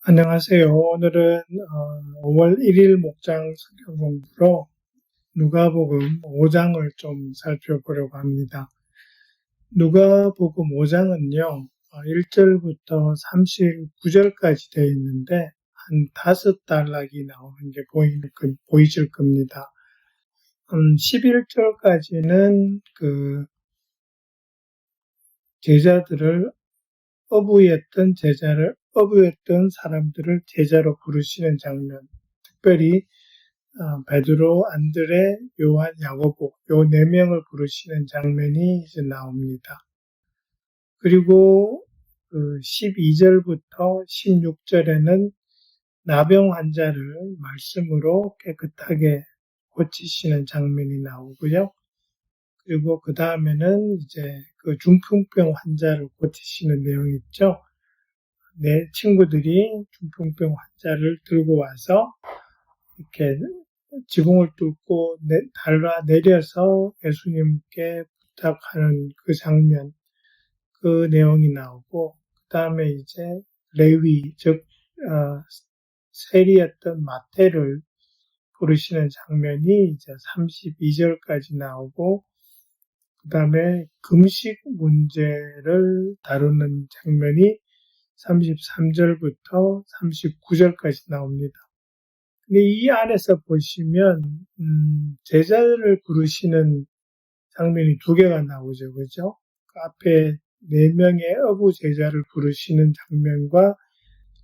안녕하세요. 오늘은 5월 1일 목장 성경 공부로 누가복음 5장을 좀 살펴보려고 합니다. 누가복음 5장은요, 1절부터 39절까지 되어 있는데 한 5단락이 나오는 게 보이실 겁니다. 11절까지는 그 제자들을 어부했던 사람들을 제자로 부르시는 장면, 특별히 베드로, 안드레, 요한, 야고보 요 네 명을 부르시는 장면이 이제 나옵니다. 그리고 그 12절부터 16절에는 나병 환자를 말씀으로 깨끗하게 고치시는 장면이 나오고요. 그리고 그 다음에는 이제 그 중풍병 환자를 고치시는 내용이 있죠. 내 친구들이 중풍병 환자를 들고 와서 이렇게 지붕을 뚫고 내려서 예수님께 부탁하는 그 장면, 그 내용이 나오고, 그 다음에 이제 레위, 즉 세리였던 마태를 부르시는 장면이 이제 32절까지 나오고, 그 다음에 금식 문제를 다루는 장면이 33절부터 39절까지 나옵니다. 근데 이 안에서 보시면 제자를 부르시는 장면이 두 개가 나오죠, 그죠? 그 앞에 네 명의 어부 제자를 부르시는 장면과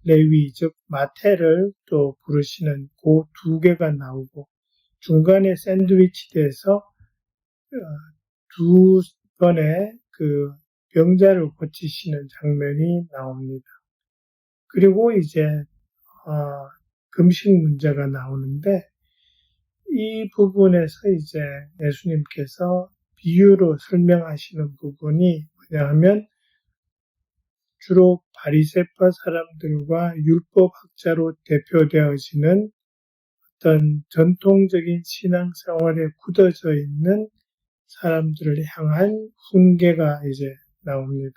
레위, 즉 마태를 또 부르시는 그 두 개가 나오고 중간에 샌드위치 돼서 두 번의 그 병자를 고치시는 장면이 나옵니다. 그리고 이제 금식 문제가 나오는데 이 부분에서 이제 예수님께서 비유로 설명하시는 부분이 뭐냐하면 주로 바리새파 사람들과 율법학자로 대표되어지는 어떤 전통적인 신앙생활에 굳어져 있는 사람들을 향한 훈계가 이제 나옵니다.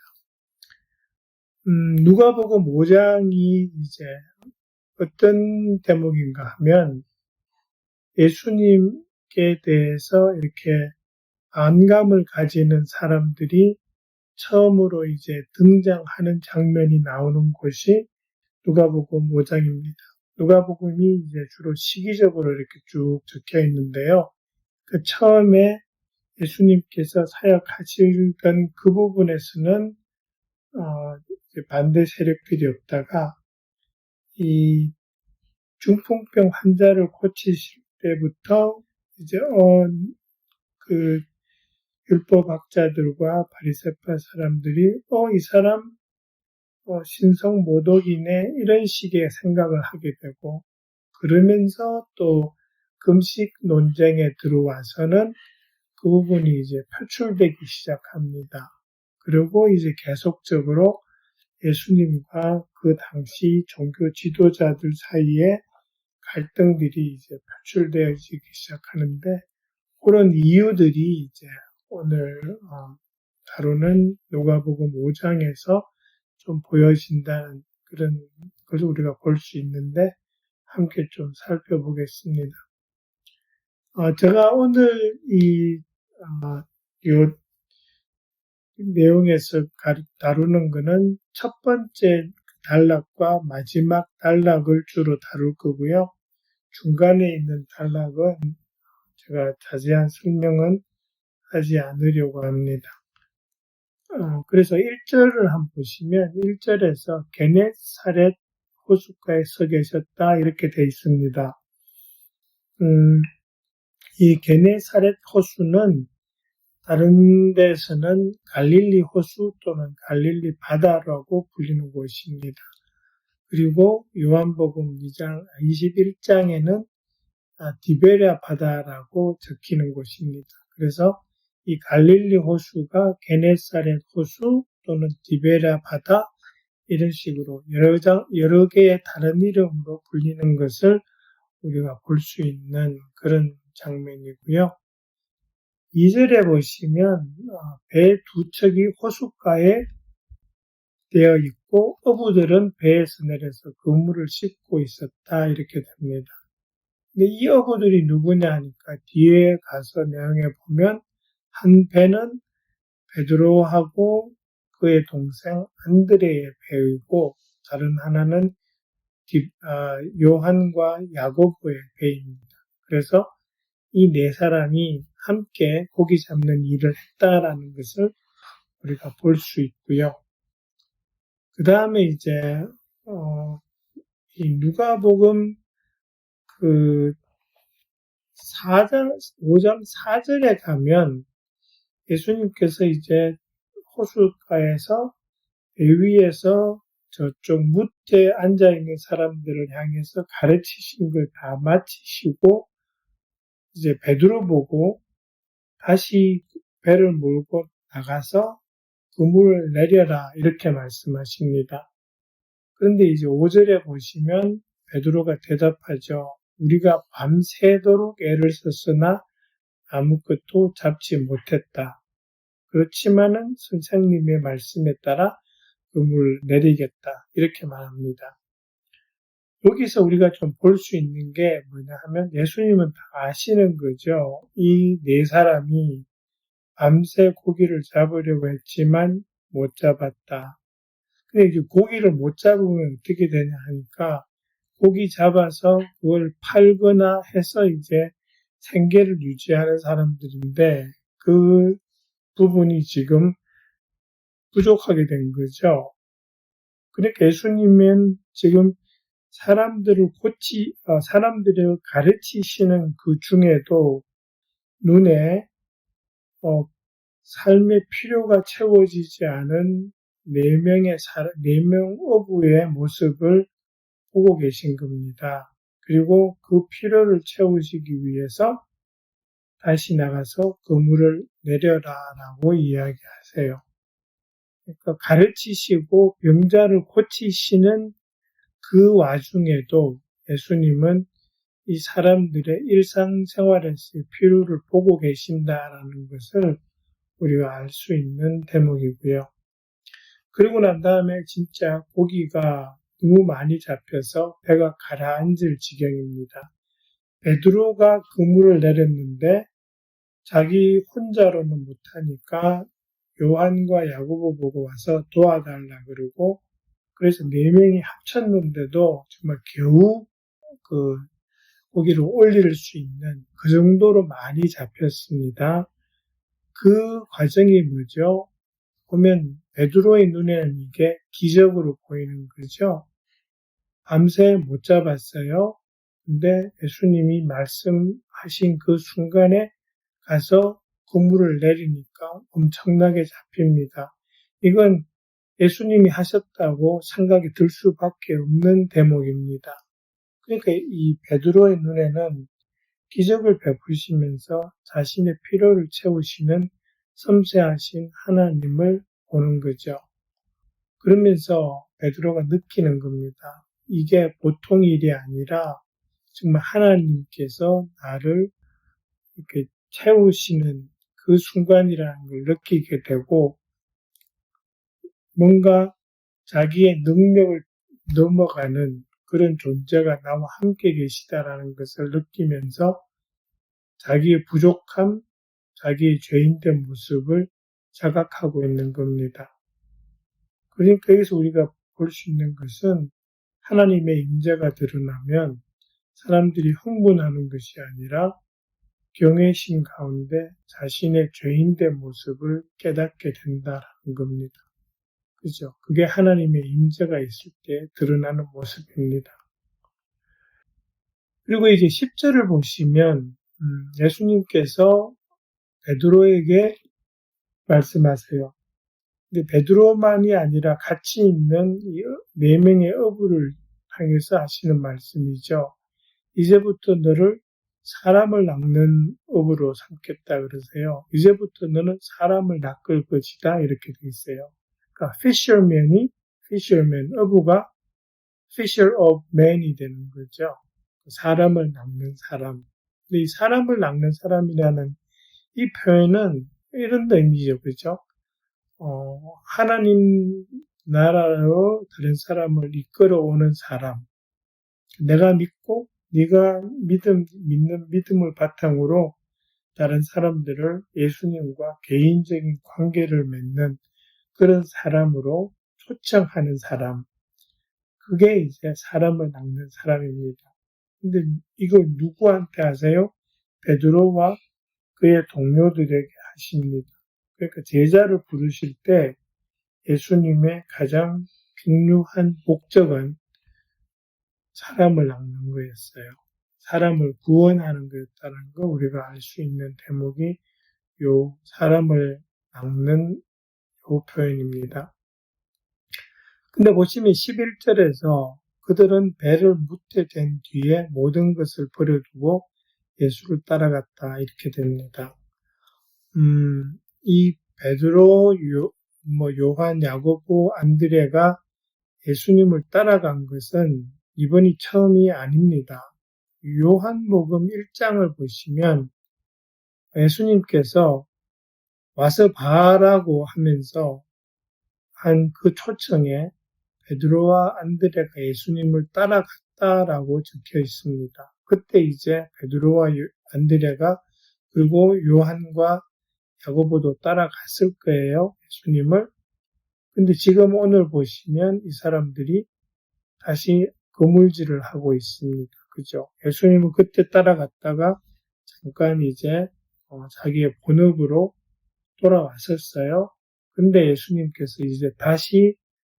누가복음 5장이 이제 어떤 대목인가 하면 예수님께 대해서 이렇게 안감을 가지는 사람들이 처음으로 이제 등장하는 장면이 나오는 곳이 누가복음 5장입니다. 누가복음이 이제 주로 시기적으로 이렇게 쭉 적혀 있는데요. 그 처음에 예수님께서 사역하시던 그 부분에서는 반대 세력들이 없다가 이 중풍병 환자를 고치실 때부터 이제 그 율법학자들과 바리새파 사람들이 이 사람 신성 모독이네 이런 식의 생각을 하게 되고 그러면서 또 금식 논쟁에 들어와서는 그 부분이 이제 표출되기 시작합니다. 그리고 이제 계속적으로 예수님과 그 당시 종교 지도자들 사이에 갈등들이 이제 표출되어지기 시작하는데 그런 이유들이 이제 오늘 다루는 누가복음 5장에서 좀 보여진다는 그런 것을 우리가 볼 수 있는데 함께 좀 살펴보겠습니다. 제가 오늘 요 내용에서 다루는 것은 첫 번째 단락과 마지막 단락을 주로 다룰 거고요. 중간에 있는 단락은 제가 자세한 설명은 하지 않으려고 합니다. 그래서 1절을 한번 보시면 1절에서 게네사렛 호숫가에 서 계셨다 이렇게 되어 있습니다. 이 게네사렛 호수는 다른 데서는 갈릴리 호수 또는 갈릴리 바다라고 불리는 곳입니다. 그리고 요한복음 21장에는 디베랴 바다라고 적히는 곳입니다. 그래서 이 갈릴리 호수가 게네사렛 호수 또는 디베랴 바다 이런 식으로 여러 개의 다른 이름으로 불리는 것을 우리가 볼 수 있는 그런 장면이고요. 2절에 보시면 배 두 척이 호숫가에 되어 있고 어부들은 배에서 내려서 그물을 씻고 있었다 이렇게 됩니다. 근데 이 어부들이 누구냐 하니까 뒤에 가서 내용에 보면 한 배는 베드로하고 그의 동생 안드레의 배이고 다른 하나는 요한과 야고보의 배입니다. 그래서 이 네 사람이 함께 고기 잡는 일을 했다라는 것을 우리가 볼 수 있고요. 그 다음에 이제 이 누가복음 그 4장 5장 4절에 가면 예수님께서 이제 호숫가에서 배 위에서 저쪽 뭇에 앉아있는 사람들을 향해서 가르치신 걸 다 마치시고 이제 베드로 보고 다시 배를 몰고 나가서 그물을 내려라 이렇게 말씀하십니다. 그런데 이제 5절에 보시면 베드로가 대답하죠. 우리가 밤새도록 애를 썼으나 아무것도 잡지 못했다. 그렇지만은 선생님의 말씀에 따라 그물을 내리겠다. 이렇게 말합니다. 여기서 우리가 좀 볼 수 있는 게 뭐냐 하면 예수님은 다 아시는 거죠. 이 네 사람이 밤새 고기를 잡으려고 했지만 못 잡았다. 근데 이제 고기를 못 잡으면 어떻게 되냐 하니까 고기 잡아서 그걸 팔거나 해서 이제 생계를 유지하는 사람들인데 그 부분이 지금 부족하게 된 거죠. 그러니까 예수님은 지금 사람들을 가르치시는 그 중에도 눈에 삶의 필요가 채워지지 않은 네 명 어부의 모습을 보고 계신 겁니다. 그리고 그 필요를 채우시기 위해서 다시 나가서 그물을 내려라라고 이야기하세요. 그러니까 가르치시고 병자를 고치시는 그 와중에도 예수님은 이 사람들의 일상생활에서의 필요를 보고 계신다라는 것을 우리가 알 수 있는 대목이고요. 그리고 난 다음에 진짜 고기가 너무 많이 잡혀서 배가 가라앉을 지경입니다. 베드로가 그물을 내렸는데 자기 혼자로는 못하니까 요한과 야고보 보고 와서 도와달라 그러고 그래서 네 명이 합쳤는데도 정말 겨우 그 고기를 올릴 수 있는 그 정도로 많이 잡혔습니다. 그 과정이 뭐죠? 보면 베드로의 눈에는 이게 기적으로 보이는 거죠. 밤새 못 잡았어요. 근데 예수님이 말씀하신 그 순간에 가서 그물을 내리니까 엄청나게 잡힙니다. 이건 예수님이 하셨다고 생각이 들 수밖에 없는 대목입니다. 그러니까 이 베드로의 눈에는 기적을 베푸시면서 자신의 필요를 채우시는 섬세하신 하나님을 보는 거죠. 그러면서 베드로가 느끼는 겁니다. 이게 보통 일이 아니라 정말 하나님께서 나를 이렇게 채우시는 그 순간이라는 걸 느끼게 되고 뭔가 자기의 능력을 넘어가는 그런 존재가 나와 함께 계시다라는 것을 느끼면서 자기의 부족함, 자기의 죄인된 모습을 자각하고 있는 겁니다. 그러니까 여기서 우리가 볼 수 있는 것은 하나님의 임재가 드러나면 사람들이 흥분하는 것이 아니라 경외심 가운데 자신의 죄인된 모습을 깨닫게 된다는 겁니다. 그죠? 그게 하나님의 임재가 있을 때 드러나는 모습입니다. 그리고 이제 10절을 보시면 예수님께서 베드로에게 말씀하세요. 근데 베드로만이 아니라 같이 있는 네 명의 어부를 향해서 하시는 말씀이죠. 이제부터 너를 사람을 낚는 어부로 삼겠다 그러세요. 이제부터 너는 사람을 낚을 것이다 이렇게 돼 있어요. 그러니까 fisherman, 어부가 fisher of men이 되는 거죠. 사람을 낚는 사람. 근데 이 사람을 낚는 사람이라는 이 표현은 이런 의미죠, 그죠? 하나님 나라로 다른 사람을 이끌어오는 사람, 내가 믿고 네가 믿는 믿음을 바탕으로 다른 사람들을 예수님과 개인적인 관계를 맺는 그런 사람으로 초청하는 사람, 그게 이제 사람을 낚는 사람입니다. 근데 이걸 누구한테 하세요? 베드로와 그의 동료들에게 하십니다. 그러니까 제자를 부르실 때 예수님의 가장 중요한 목적은 사람을 낚는 거였어요. 사람을 구원하는 거였다는 거 우리가 알 수 있는 대목이 요 사람을 낚는 요 표현입니다. 근데 보시면 11절에서 그들은 배를 무태된 뒤에 모든 것을 버려두고 예수를 따라갔다 이렇게 됩니다. 이 베드로, 요한, 야고보, 안드레가 예수님을 따라간 것은 이번이 처음이 아닙니다. 요한복음 1장을 보시면 예수님께서 와서 봐라고 하면서 한 그 초청에 베드로와 안드레가 예수님을 따라갔다라고 적혀 있습니다. 그때 이제 베드로와 안드레가 그리고 요한과 야고보도 따라갔을 거예요, 예수님을. 근데 지금 오늘 보시면 이 사람들이 다시 거물질을 하고 있습니다. 그죠? 예수님은 그때 따라갔다가 잠깐 이제 자기의 본업으로 돌아왔었어요. 근데 예수님께서 이제 다시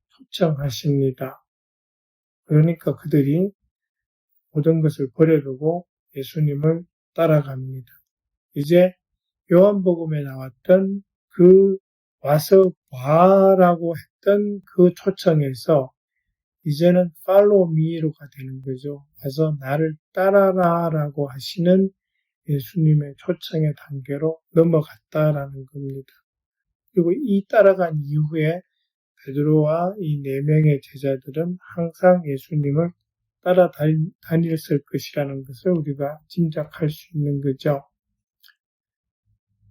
초청하십니다. 그러니까 그들이 모든 것을 버려두고 예수님을 따라갑니다. 이제 요한복음에 나왔던 그 와서 봐라고 했던 그 초청에서 이제는 follow me로가 되는 거죠. 와서 나를 따라라라고 하시는 예수님의 초청의 단계로 넘어갔다라는 겁니다. 그리고 이 따라간 이후에 베드로와 이 4명의 제자들은 항상 예수님을 따라다녔을 것이라는 것을 우리가 짐작할 수 있는 거죠.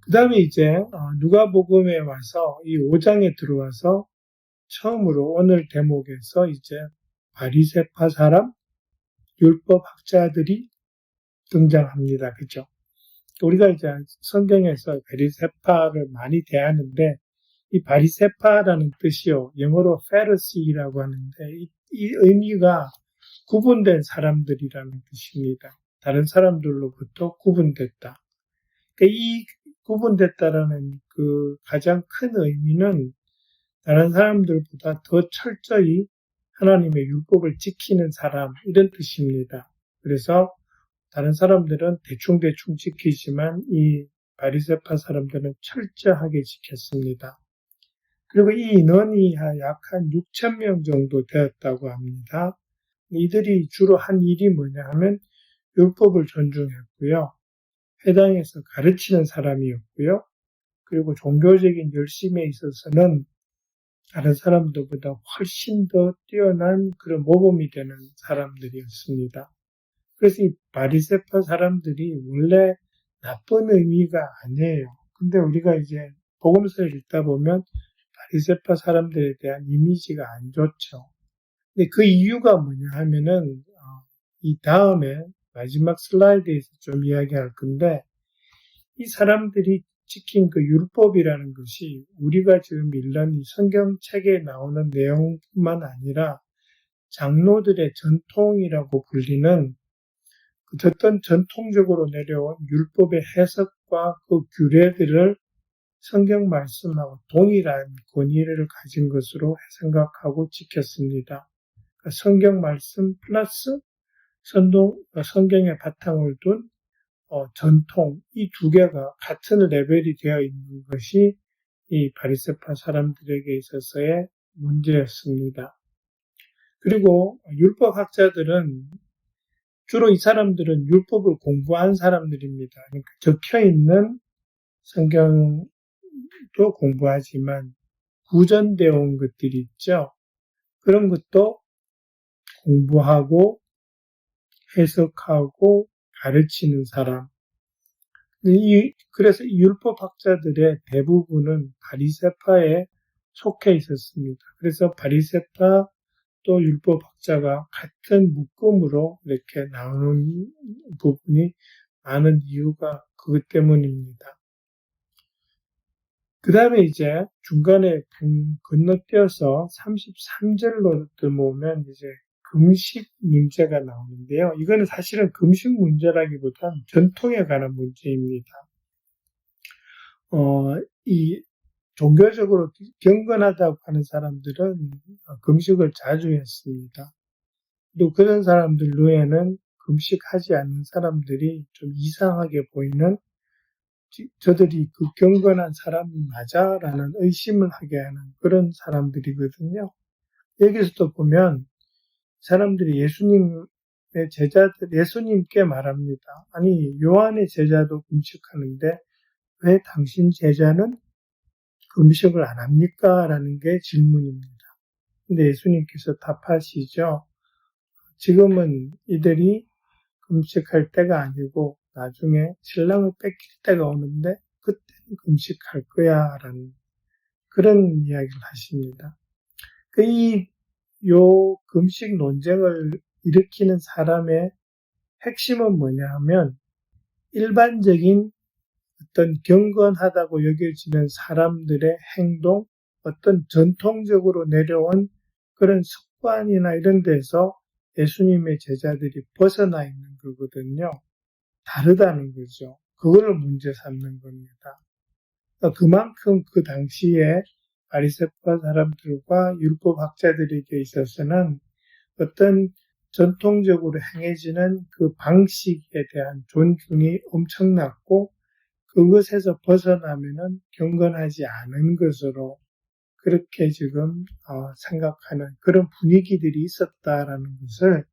그 다음에 이제 누가복음에 와서 이 5장에 들어와서 처음으로 오늘 대목에서 이제 바리새파 사람, 율법학자들이 등장합니다. 그죠? 우리가 이제 성경에서 바리새파를 많이 대하는데 이 바리새파라는 뜻이요. 영어로 페르시라고 하는데 이 의미가 구분된 사람들이라는 뜻입니다. 다른 사람들로부터 구분됐다. 그러니까 이 구분됐다라는 그 가장 큰 의미는 다른 사람들보다 더 철저히 하나님의 율법을 지키는 사람 이런 뜻입니다. 그래서 다른 사람들은 대충대충 지키지만 이 바리새파 사람들은 철저하게 지켰습니다. 그리고 이 인원이 약 한 6천 명 정도 되었다고 합니다. 이들이 주로 한 일이 뭐냐 하면 율법을 존중했고요. 회당에서 가르치는 사람이었고요. 그리고 종교적인 열심에 있어서는 다른 사람들보다 훨씬 더 뛰어난 그런 모범이 되는 사람들이었습니다. 그래서 이 바리새파 사람들이 원래 나쁜 의미가 아니에요. 근데 우리가 이제 복음서를 읽다 보면 바리새파 사람들에 대한 이미지가 안 좋죠. 근데 그 이유가 뭐냐 하면은 이 다음에 마지막 슬라이드에서 좀 이야기할 건데 이 사람들이 지킨 그 율법이라는 것이 우리가 지금 읽는 이 성경책에 나오는 내용뿐만 아니라 장로들의 전통이라고 불리는 어떤 전통적으로 내려온 율법의 해석과 그 규례들을 성경 말씀하고 동일한 권위를 가진 것으로 생각하고 지켰습니다. 그러니까 성경 말씀 플러스 성경의 바탕을 둔 전통, 이 두 개가 같은 레벨이 되어 있는 것이 이 바리새파 사람들에게 있어서의 문제였습니다. 그리고 율법학자들은 주로 이 사람들은 율법을 공부한 사람들입니다. 그러니까 적혀있는 성경도 공부하지만 구전되어 온 것들이 있죠. 그런 것도 공부하고 해석하고 가르치는 사람. 그래서 이 율법학자들의 대부분은 바리새파의 속해 있었습니다. 그래서 바리새파 또 율법학자가 같은 묶음으로 이렇게 나오는 부분이 많은 이유가 그것 때문입니다. 그 다음에 이제 중간에 건너뛰어서 33절로 들어오면 이제 금식 문제가 나오는데요. 이거는 사실은 금식 문제라기보다는 전통에 관한 문제입니다. 이 종교적으로 경건하다고 하는 사람들은 금식을 자주 했습니다. 또 그런 사람들 외에는 금식하지 않는 사람들이 좀 이상하게 보이는, 저들이 그 경건한 사람이 맞아라는 의심을 하게 하는 그런 사람들이거든요. 여기서도 보면 사람들이 예수님의 제자들, 예수님께 말합니다. 아니, 요한의 제자도 금식하는데 왜 당신 제자는 금식을 안 합니까? 라는 게 질문입니다. 근데 예수님께서 답하시죠. 지금은 이들이 금식할 때가 아니고 나중에 신랑을 뺏길 때가 오는데 그때는 금식할 거야 라는 그런 이야기를 하십니다. 요 금식 논쟁을 일으키는 사람의 핵심은 뭐냐 하면 일반적인 어떤 경건하다고 여겨지는 사람들의 행동, 어떤 전통적으로 내려온 그런 습관이나 이런 데서 예수님의 제자들이 벗어나 있는 거거든요. 다르다는 거죠. 그거를 문제 삼는 겁니다. 그만큼 그 당시에 바리새파 사람들과 율법학자들에게 있어서는 어떤 전통적으로 행해지는 그 방식에 대한 존중이 엄청났고 그것에서 벗어나면은 경건하지 않은 것으로 그렇게 지금 생각하는 그런 분위기들이 있었다라는 것을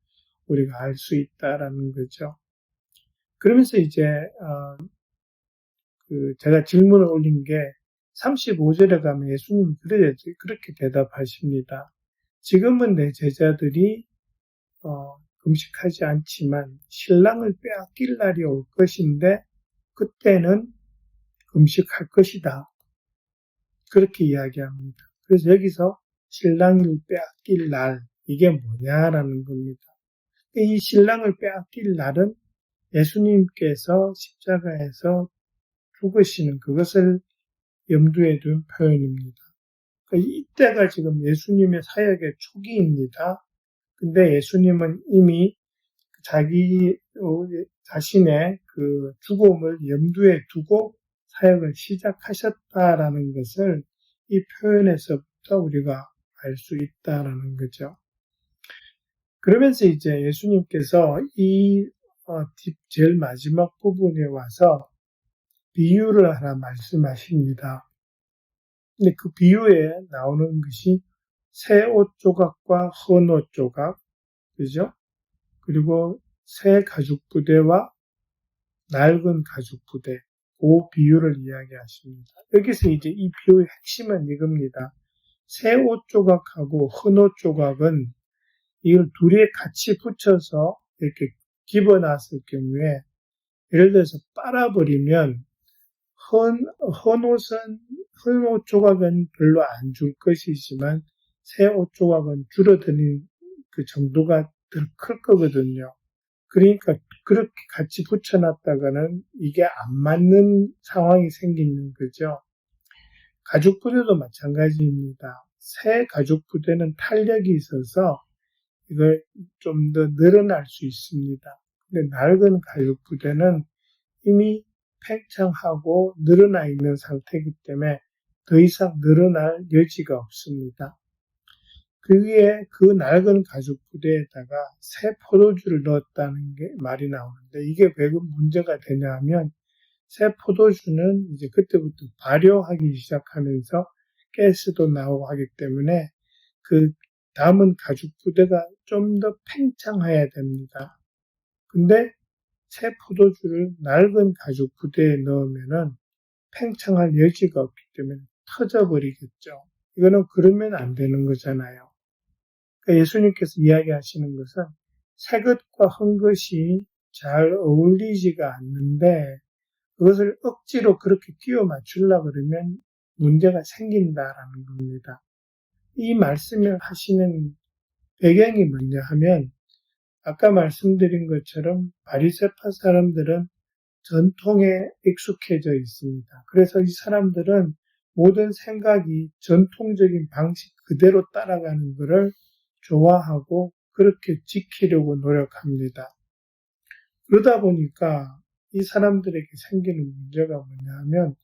우리가 알 수 있다라는 거죠. 그러면서 이제 제가 질문을 올린 게 35절에 가면 예수님이 그렇게 대답하십니다. 지금은 내 제자들이 금식하지 않지만 신랑을 빼앗길 날이 올 것인데 그때는 금식할 것이다. 그렇게 이야기합니다. 그래서 여기서 신랑을 빼앗길 날, 이게 뭐냐라는 겁니다. 이 신랑을 빼앗길 날은 예수님께서 십자가에서 죽으시는 그것을 염두에 둔 표현입니다. 이때가 지금 예수님의 사역의 초기입니다. 근데 예수님은 이미 자신의 그 죽음을 염두에 두고 사역을 시작하셨다라는 것을 이 표현에서부터 우리가 알 수 있다라는 거죠. 그러면서 이제 예수님께서 제일 마지막 부분에 와서 비유를 하나 말씀하십니다. 근데 그 비유에 나오는 것이 새 옷 조각과 헌 옷 조각, 그죠? 그리고 새 가죽 부대와 낡은 가죽 부대, 그 비유를 이야기하십니다. 여기서 이제 이 비유의 핵심은 이겁니다. 새 옷 조각하고 헌 옷 조각은 이걸 둘이 같이 붙여서 이렇게 집어놨을 경우에 예를 들어서 빨아버리면 헌 옷 조각은 별로 안 줄 것이지만 새 옷 조각은 줄어드는 그 정도가 더 클 거거든요. 그러니까 그렇게 같이 붙여놨다가는 이게 안 맞는 상황이 생기는 거죠. 가죽 부대도 마찬가지입니다. 새 가죽 부대는 탄력이 있어서 이걸 좀 더 늘어날 수 있습니다. 근데 낡은 가죽 부대는 이미 팽창하고 늘어나 있는 상태이기 때문에 더 이상 늘어날 여지가 없습니다. 그게 그 낡은 가죽 부대에다가 새 포도주를 넣었다는 게 말이 나오는데 이게 왜 문제가 되냐 하면 새 포도주는 이제 그때부터 발효하기 시작하면서 가스도 나오고 하기 때문에 그 남은 가죽 부대가 좀 더 팽창해야 됩니다. 근데 새 포도주를 낡은 가죽 부대에 넣으면은 팽창할 여지가 없기 때문에 터져버리겠죠. 이거는 그러면 안 되는 거잖아요. 그러니까 예수님께서 이야기하시는 것은 새 것과 헌 것이 잘 어울리지가 않는데 그것을 억지로 그렇게 끼워 맞추려고 그러면 문제가 생긴다라는 겁니다. 이 말씀을 하시는 배경이 뭐냐 하면 아까 말씀드린 것처럼 바리새파 사람들은 전통에 익숙해져 있습니다. 그래서 이 사람들은 모든 생각이 전통적인 방식 그대로 따라가는 것을 좋아하고 그렇게 지키려고 노력합니다. 그러다 보니까 이 사람들에게 생기는 문제가 뭐냐 하면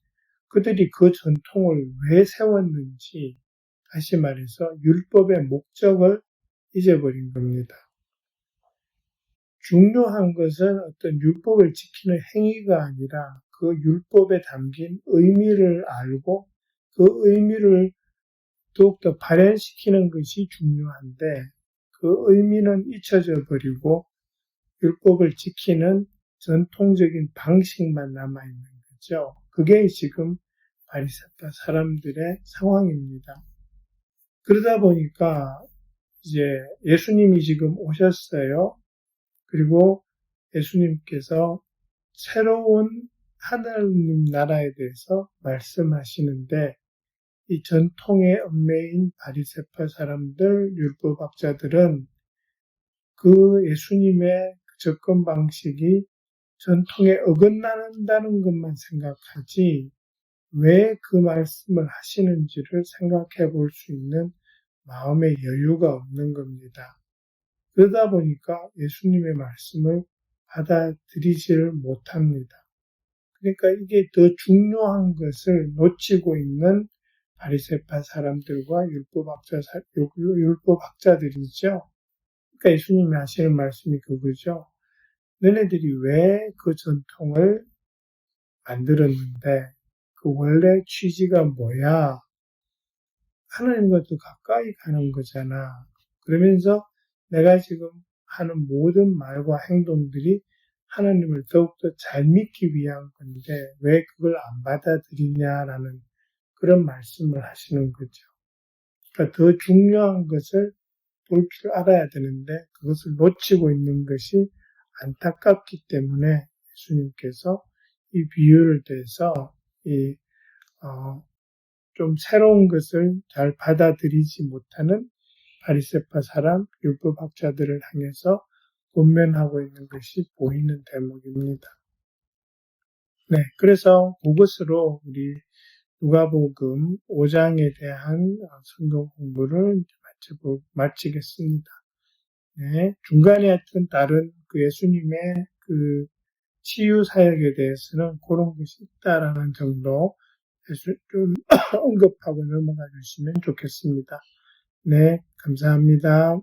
그들이 그 전통을 왜 세웠는지, 다시 말해서 율법의 목적을 잊어버린 겁니다. 중요한 것은 어떤 율법을 지키는 행위가 아니라 그 율법에 담긴 의미를 알고 그 의미를 더욱더 발현시키는 것이 중요한데 그 의미는 잊혀져 버리고 율법을 지키는 전통적인 방식만 남아있는 거죠. 그게 지금 바리새파 사람들의 상황입니다. 그러다 보니까 이제 예수님이 지금 오셨어요. 그리고 예수님께서 새로운 하나님 나라에 대해서 말씀하시는데 이 전통의 얽매인 바리새파 사람들, 율법학자들은 그 예수님의 접근 방식이 전통에 어긋난다는 것만 생각하지 왜 그 말씀을 하시는지를 생각해 볼 수 있는 마음의 여유가 없는 겁니다. 그러다 보니까 예수님의 말씀을 받아들이지를 못합니다. 그러니까 이게 더 중요한 것을 놓치고 있는 바리새파 사람들과 율법학자들이죠. 그러니까 예수님이 하시는 말씀이 그거죠. 너네들이 왜 그 전통을 만들었는데 그 원래 취지가 뭐야? 하나님과 더 가까이 가는 거잖아. 그러면서 내가 지금 하는 모든 말과 행동들이 하나님을 더욱더 잘 믿기 위한 건데 왜 그걸 안 받아들이냐라는 그런 말씀을 하시는 거죠. 그러니까 더 중요한 것을 볼 줄 알아야 되는데 그것을 놓치고 있는 것이 안타깝기 때문에 예수님께서 이 비유를 대해서 좀 새로운 것을 잘 받아들이지 못하는 바리새파 사람, 율법학자들을 향해서 권면하고 있는 것이 보이는 대목입니다. 네, 그래서 그것으로 우리 누가복음 5장에 대한 성경 공부를 마치겠습니다. 네, 중간에 하여튼 다른 그 예수님의 그 치유 사역에 대해서는 그런 것이 있다라는 정도 좀 언급하고 넘어가 주시면 좋겠습니다. 네, 감사합니다.